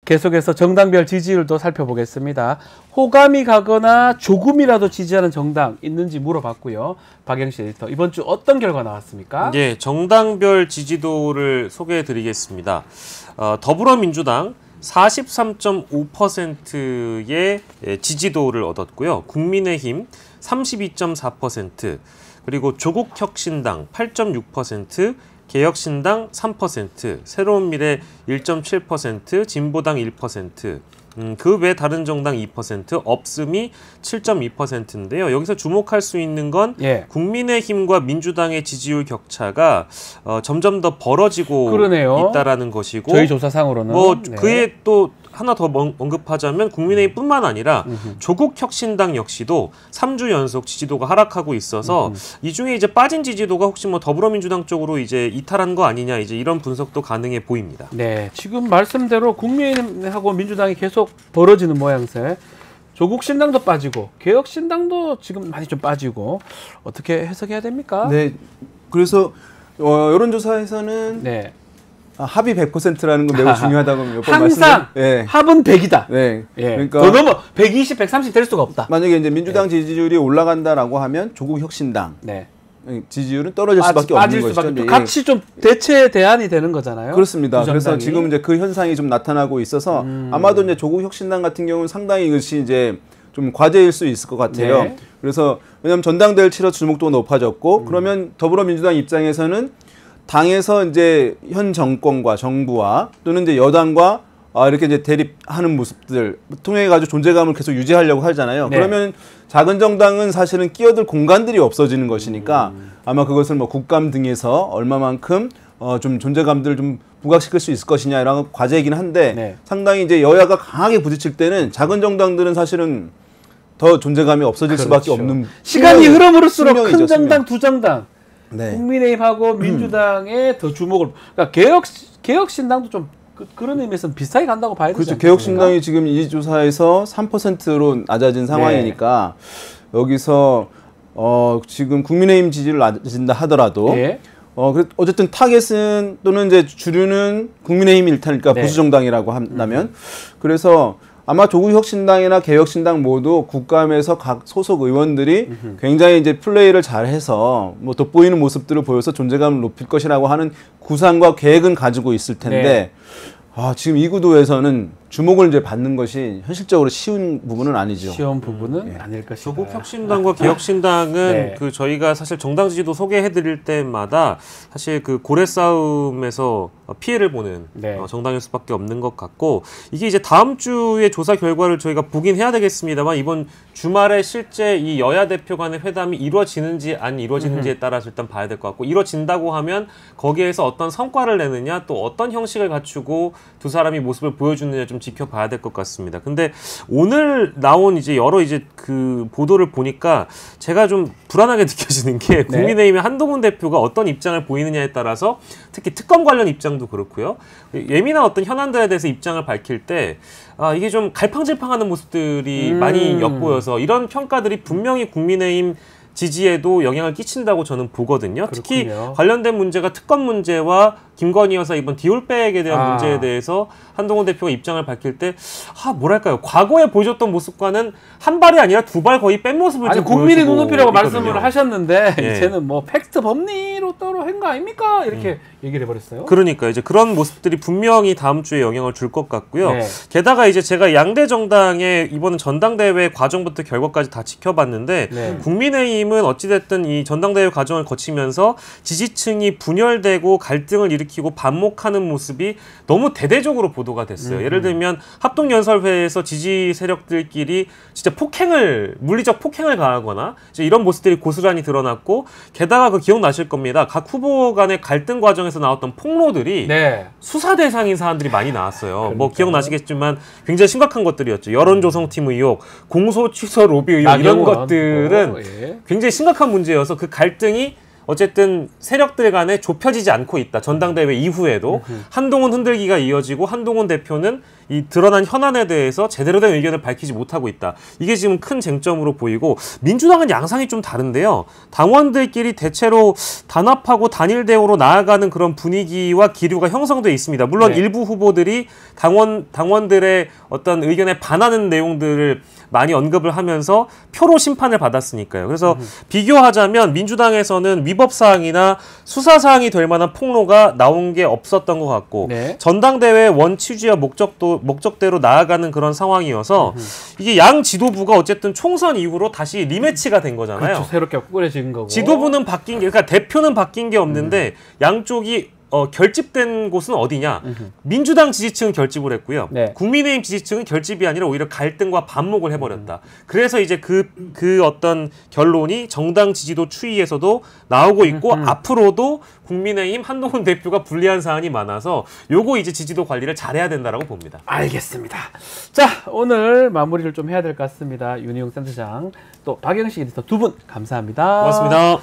계속해서 정당별 지지율도 살펴보겠습니다. 호감이 가거나 조금이라도 지지하는 정당 있는지 물어봤고요. 박영실 에디터, 이번 주 어떤 결과 나왔습니까? 네, 정당별 지지도를 소개해드리겠습니다. 더불어민주당 43.5%의 지지도를 얻었고요. 국민의힘 32.4%, 그리고 조국혁신당 8.6%, 개혁신당 3%, 새로운미래 1.7%, 진보당 1%, 그 외 다른 정당 2%, 없음이 7.2%인데요. 여기서 주목할 수 있는 건 국민의힘과 민주당의 지지율 격차가 점점 더 벌어지고 그러네요. 있다라는 것이고, 저희 조사상으로는 그에 또 하나 더 언급하자면 국민의힘뿐만 아니라 조국혁신당 역시도 3주 연속 지지도가 하락하고 있어서 이 중에 이제 빠진 지지도가 혹시 뭐 더불어민주당 쪽으로 이제 이탈한 거 아니냐, 이제 이런 분석도 가능해 보입니다. 네, 지금 말씀대로 국민의힘하고 민주당이 계속 벌어지는 모양새. 조국신당도 빠지고 개혁신당도 지금 많이 좀 빠지고, 어떻게 해석해야 됩니까? 네, 그래서 여론조사에서는 합이 100%라는 건 매우 중요하다고 몇 번 항상 합은 100이다. 네. 그러니까 더 넘어 120, 130 될 수가 없다. 만약에 이제 민주당 지지율이 올라간다라고 하면 조국 혁신당 지지율은 떨어질 수밖에 없는 것이죠. 같이 좀 대체 대안이 되는 거잖아요. 그렇습니다. 그래서 지금 이제 그 현상이 좀 나타나고 있어서 아마도 이제 조국 혁신당 같은 경우는 상당히 이것이 이제 좀 과제일 수 있을 것 같아요. 그래서 왜냐하면 전당대회를 치러 주목도가 높아졌고, 그러면 더불어민주당 입장에서는 당에서 이제 현 정권과 정부와 또는 이제 여당과 이렇게 이제 대립하는 모습들 통해 가지고 존재감을 계속 유지하려고 하잖아요. 그러면 작은 정당은 사실은 끼어들 공간들이 없어지는 것이니까 아마 그것을 뭐 국감 등에서 얼마만큼 좀 존재감들을 좀 부각시킬 수 있을 것이냐, 이런 과제이긴 한데 상당히 이제 여야가 강하게 부딪힐 때는 작은 정당들은 사실은 더 존재감이 없어질 수밖에 없는, 시간이 흐름을수록 큰 정당, 두 정당, 네. 국민의힘하고 민주당에 더 주목을, 그러니까 개혁신당도 좀 그런 의미에서는 비슷하게 간다고 봐야 되지 않습니까? 개혁신당이 지금 이 조사에서 3%로 낮아진 상황이니까 네. 여기서 지금 국민의힘 지지를 낮아진다 하더라도 네. 어쨌든 타겟은 또는 이제 주류는 국민의힘 일탈이니까 네. 보수정당이라고 한다면 그래서 아마 조국혁신당이나 개혁신당 모두 국감에서 각 소속 의원들이 굉장히 이제 플레이를 잘해서 뭐 돋보이는 모습들을 보여서 존재감을 높일 것이라고 하는 구상과 계획은 가지고 있을 텐데 네. 지금 이 구도에서는 주목을 이제 받는 것이 현실적으로 쉬운 부분은 아니죠. 쉬운 부분은 네. 아닐 것이다. 조국혁신당과 개혁신당은 네. 그 저희가 사실 정당 지지도 소개해드릴 때마다 사실 그 고래 싸움에서 피해를 보는 네. 정당일 수밖에 없는 것 같고, 이게 이제 다음 주에 조사 결과를 저희가 보긴 해야 되겠습니다만 이번 주말에 실제 이 여야 대표 간의 회담이 이루어지는지 안 이루어지는지에 따라서 일단 봐야 될 것 같고, 이루어진다고 하면 거기에서 어떤 성과를 내느냐, 또 어떤 형식을 갖추고 두 사람이 모습을 보여주느냐 좀 지켜봐야 될 것 같습니다. 근데 오늘 나온 이제 여러 이제 그 보도를 보니까 제가 좀 불안하게 느껴지는 게 국민의힘의 한동훈 대표가 어떤 입장을 보이느냐에 따라서 특히 특검 관련 입장도 그렇고요. 예민한 어떤 현안들에 대해서 입장을 밝힐 때 이게 좀 갈팡질팡하는 모습들이 많이 엿보여서 이런 평가들이 분명히 국민의힘 지지에도 영향을 끼친다고 저는 보거든요. 그렇군요. 특히 관련된 문제가 특검 문제와 김건희 여사 이번 디올백에 대한 문제에 대해서 한동훈 대표가 입장을 밝힐 때 뭐랄까요, 과거에 보여줬던 모습과는 한 발이 아니라 두 발 거의 뺀 모습을 지금 국민의 눈높이라고 말씀을 하셨는데 이제는 뭐 팩트 법리로 따로 한 거 아닙니까? 이렇게 얘기를 해버렸어요. 그러니까 이제 그런 모습들이 분명히 다음 주에 영향을 줄 것 같고요. 게다가 이제 제가 양대 정당의 이번은 전당대회 과정부터 결과까지 다 지켜봤는데 국민의힘은 어찌됐든 이 전당대회 과정을 거치면서 지지층이 분열되고 갈등을 일으키고 반목하는 모습이 너무 대대적으로 보도가 됐어요. 예를 들면 합동연설회에서 지지 세력들끼리 진짜 물리적 폭행을 가하거나 이제 이런 모습들이 고스란히 드러났고, 게다가 기억나실 겁니다. 각 후보 간의 갈등 과정에서 나왔던 폭로들이 수사 대상인 사안들이 많이 나왔어요. 뭐 기억나시겠지만 굉장히 심각한 것들이었죠. 여론조성팀 의혹, 공소 취소 로비 의혹, 이런 것들은 굉장히 심각한 문제여서 그 갈등이 어쨌든 세력들 간에 좁혀지지 않고 있다. 전당대회 이후에도 한동훈 흔들기가 이어지고 한동훈 대표는 이 드러난 현안에 대해서 제대로 된 의견을 밝히지 못하고 있다. 이게 지금 큰 쟁점으로 보이고 민주당은 양상이 좀 다른데요. 당원들끼리 대체로 단합하고 단일 대우로 나아가는 그런 분위기와 기류가 형성돼 있습니다. 물론 네. 일부 후보들이 당원들의 어떤 의견에 반하는 내용들을 많이 언급을 하면서 표로 심판을 받았으니까요. 그래서 비교하자면 민주당에서는 위법사항이나 수사사항이 될 만한 폭로가 나온 게 없었던 것 같고 네. 전당대회 원 취지와 목적대로 나아가는 그런 상황이어서 이게 양 지도부가 어쨌든 총선 이후로 다시 리매치가 된 거잖아요. 그렇죠. 새롭게 꾸려진 거고. 지도부는 바뀐 게, 그러니까 대표는 바뀐 게 없는데 양쪽이 결집된 곳은 어디냐? 민주당 지지층은 결집을 했고요. 네. 국민의힘 지지층은 결집이 아니라 오히려 갈등과 반목을 해버렸다. 그래서 이제 그 어떤 결론이 정당 지지도 추이에서도 나오고 있고 앞으로도 국민의힘 한동훈 대표가 불리한 사안이 많아서 요거 이제 지지도 관리를 잘해야 된다라고 봅니다. 알겠습니다. 자, 오늘 마무리를 좀 해야 될 것 같습니다. 윤희용 센터장 또 박영식 에디터 두 분 감사합니다. 고맙습니다.